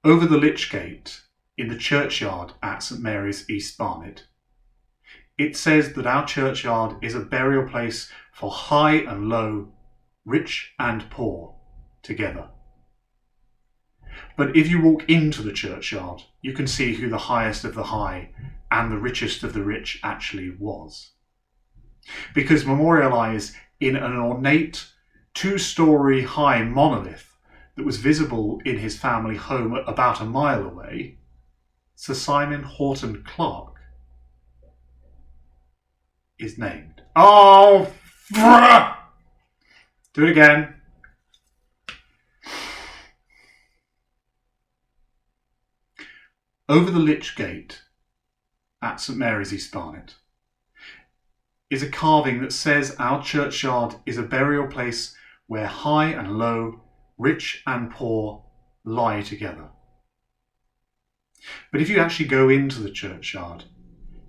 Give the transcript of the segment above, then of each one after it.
Over the Lich Gate, in the churchyard at St Mary's, East Barnet, it says that our churchyard is a burial place for high and low, rich and poor, together. But if you walk into the churchyard, you can see who the highest of the high and the richest of the rich actually was. Because memorialised in an ornate 2-storey high monolith that was visible in his family home about a mile away, Sir Simon Horton Clarke is named. Oh, do it again. Over the Lich Gate at St Mary's, East Barnet, is a carving that says our churchyard is a burial place where high and low, rich and poor lie together. But if you actually go into the churchyard,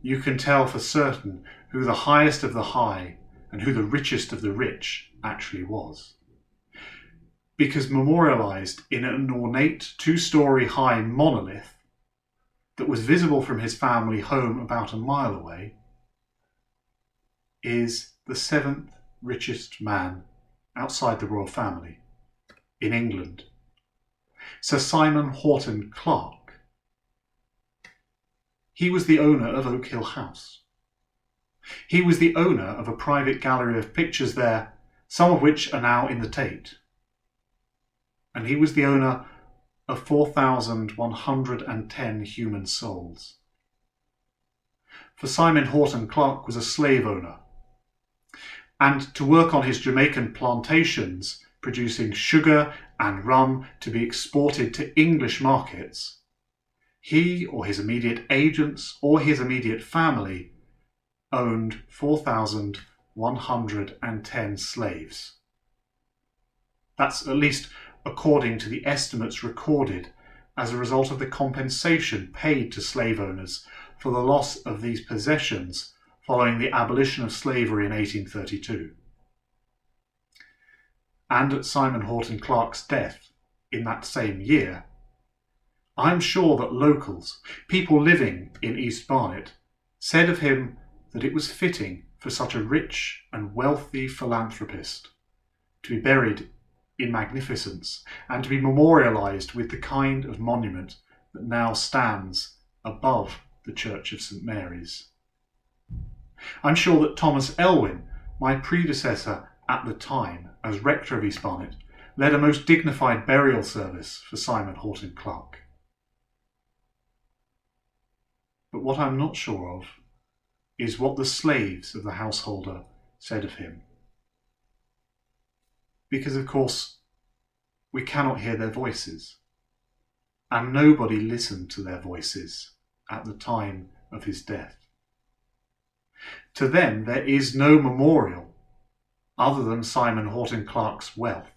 you can tell for certain who the highest of the high and who the richest of the rich actually was. Because memorialised in an ornate 2-storey high monolith that was visible from his family home about a mile away is the 7th richest man outside the royal family in England, Sir Simon Horton Clarke. He was the owner of Oak Hill House. He was the owner of a private gallery of pictures there, some of which are now in the Tate. And he was the owner of 4,110 human souls. For Simon Horton Clarke was a slave owner, and to work on his Jamaican plantations, producing sugar and rum to be exported to English markets, he or his immediate agents or his immediate family owned 4,110 slaves. That's at least according to the estimates recorded as a result of the compensation paid to slave owners for the loss of these possessions following the abolition of slavery in 1832. And at Simon Horton Clarke's death in that same year, I'm sure that locals, people living in East Barnet, said of him that it was fitting for such a rich and wealthy philanthropist to be buried in magnificence and to be memorialised with the kind of monument that now stands above the Church of St Mary's. I'm sure that Thomas Elwin, my predecessor at the time as rector of East Barnet, led a most dignified burial service for Simon Horton Clarke. But what I'm not sure of is what the slaves of the householder said of him. Because, of course, we cannot hear their voices, and nobody listened to their voices at the time of his death. To them, there is no memorial other than Simon Horton Clarke's wealth.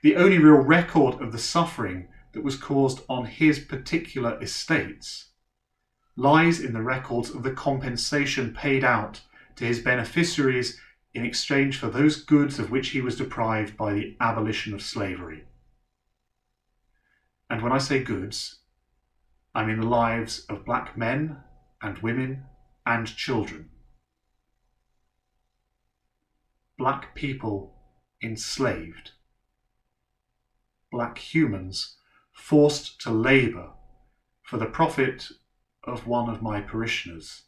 The only real record of the suffering that was caused on his particular estates lies in the records of the compensation paid out to his beneficiaries in exchange for those goods of which he was deprived by the abolition of slavery. And when I say goods, I mean the lives of black men and women and children. Black people enslaved. Black humans forced to labour for the profit of one of my parishioners,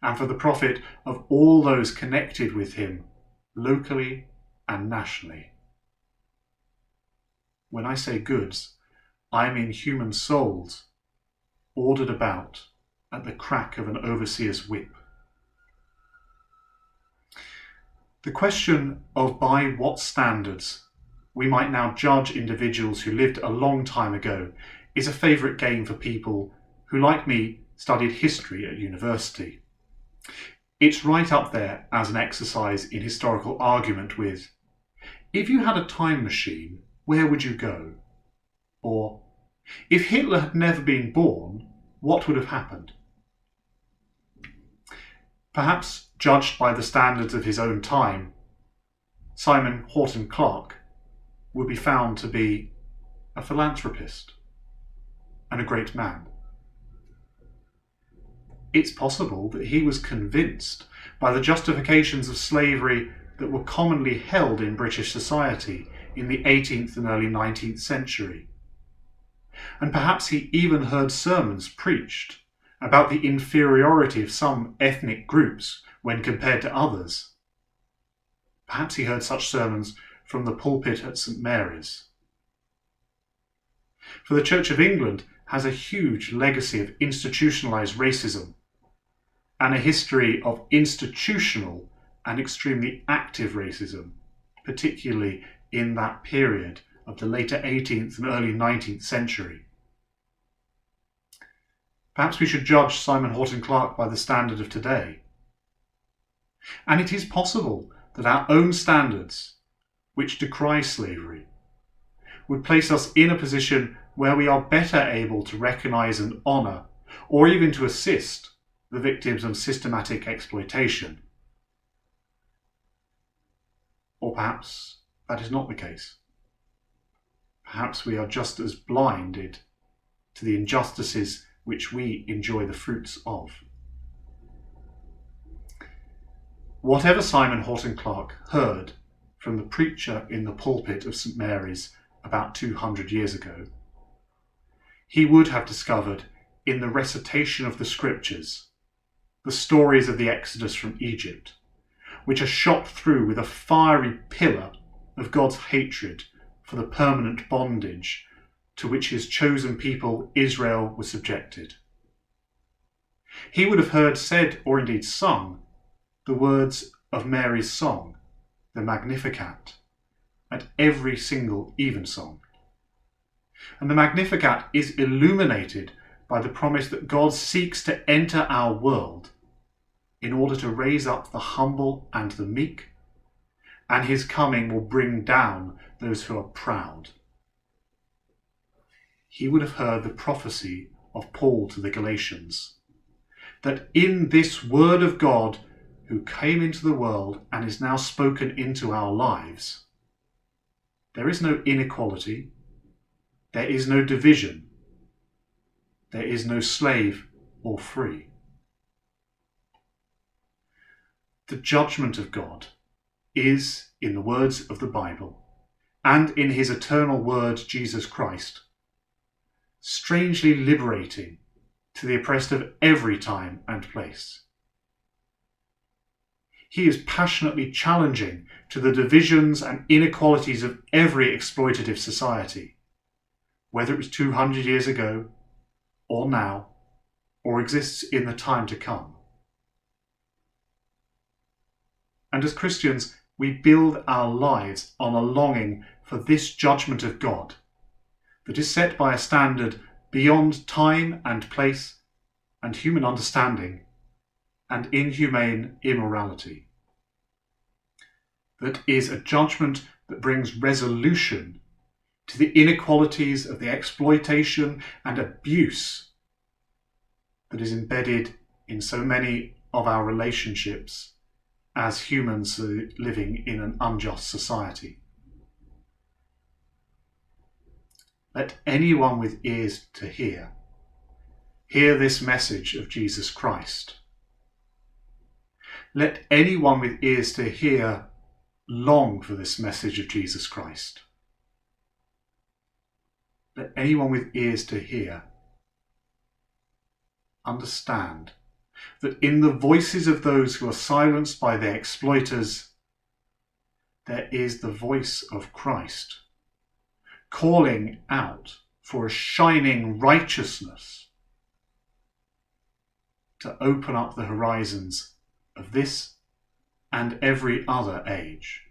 and for the profit of all those connected with him, locally and nationally. When I say goods, I mean human souls ordered about at the crack of an overseer's whip. The question of by what standards we might now judge individuals who lived a long time ago is a favourite game for people who, like me, studied history at university. It's right up there as an exercise in historical argument with, if you had a time machine, where would you go? Or, if Hitler had never been born, what would have happened? Perhaps, judged by the standards of his own time, Simon Horton Clarke would be found to be a philanthropist, and a great man. It's possible that he was convinced by the justifications of slavery that were commonly held in British society in the 18th and early 19th century. And perhaps he even heard sermons preached about the inferiority of some ethnic groups when compared to others. Perhaps he heard such sermons from the pulpit at St. Mary's. For the Church of England has a huge legacy of institutionalised racism and a history of institutional and extremely active racism, particularly in that period of the later 18th and early 19th century. Perhaps we should judge Simon Horton Clarke by the standard of today. And it is possible that our own standards, which decry slavery, would place us in a position where we are better able to recognise and honour, or even to assist, the victims of systematic exploitation. Or perhaps that is not the case. Perhaps we are just as blinded to the injustices which we enjoy the fruits of. Whatever Simon Horton Clarke heard from the preacher in the pulpit of St. Mary's about 200 years ago, he would have discovered in the recitation of the scriptures, the stories of the Exodus from Egypt, which are shot through with a fiery pillar of God's hatred for the permanent bondage to which his chosen people Israel was subjected. He would have heard said, or indeed sung, the words of Mary's song, the Magnificat, at every single evensong. And the Magnificat is illuminated by the promise that God seeks to enter our world in order to raise up the humble and the meek, and his coming will bring down those who are proud. He would have heard the prophecy of Paul to the Galatians, that in this word of God who came into the world and is now spoken into our lives, there is no inequality, there is no division, there is no slave or free. The judgment of God is, in the words of the Bible, and in his eternal word, Jesus Christ, strangely liberating to the oppressed of every time and place. He is passionately challenging to the divisions and inequalities of every exploitative society, whether it was 200 years ago, or now, or exists in the time to come. And as Christians, we build our lives on a longing for this judgment of God that is set by a standard beyond time and place and human understanding and inhumane immorality. That is a judgment that brings resolution to the inequalities of the exploitation and abuse that is embedded in so many of our relationships as humans living in an unjust society. Let anyone with ears to hear this message of Jesus Christ. Let anyone with ears to hear long for this message of Jesus Christ. Let anyone with ears to hear understand that in the voices of those who are silenced by their exploiters, there is the voice of Christ, calling out for a shining righteousness to open up the horizons of this and every other age.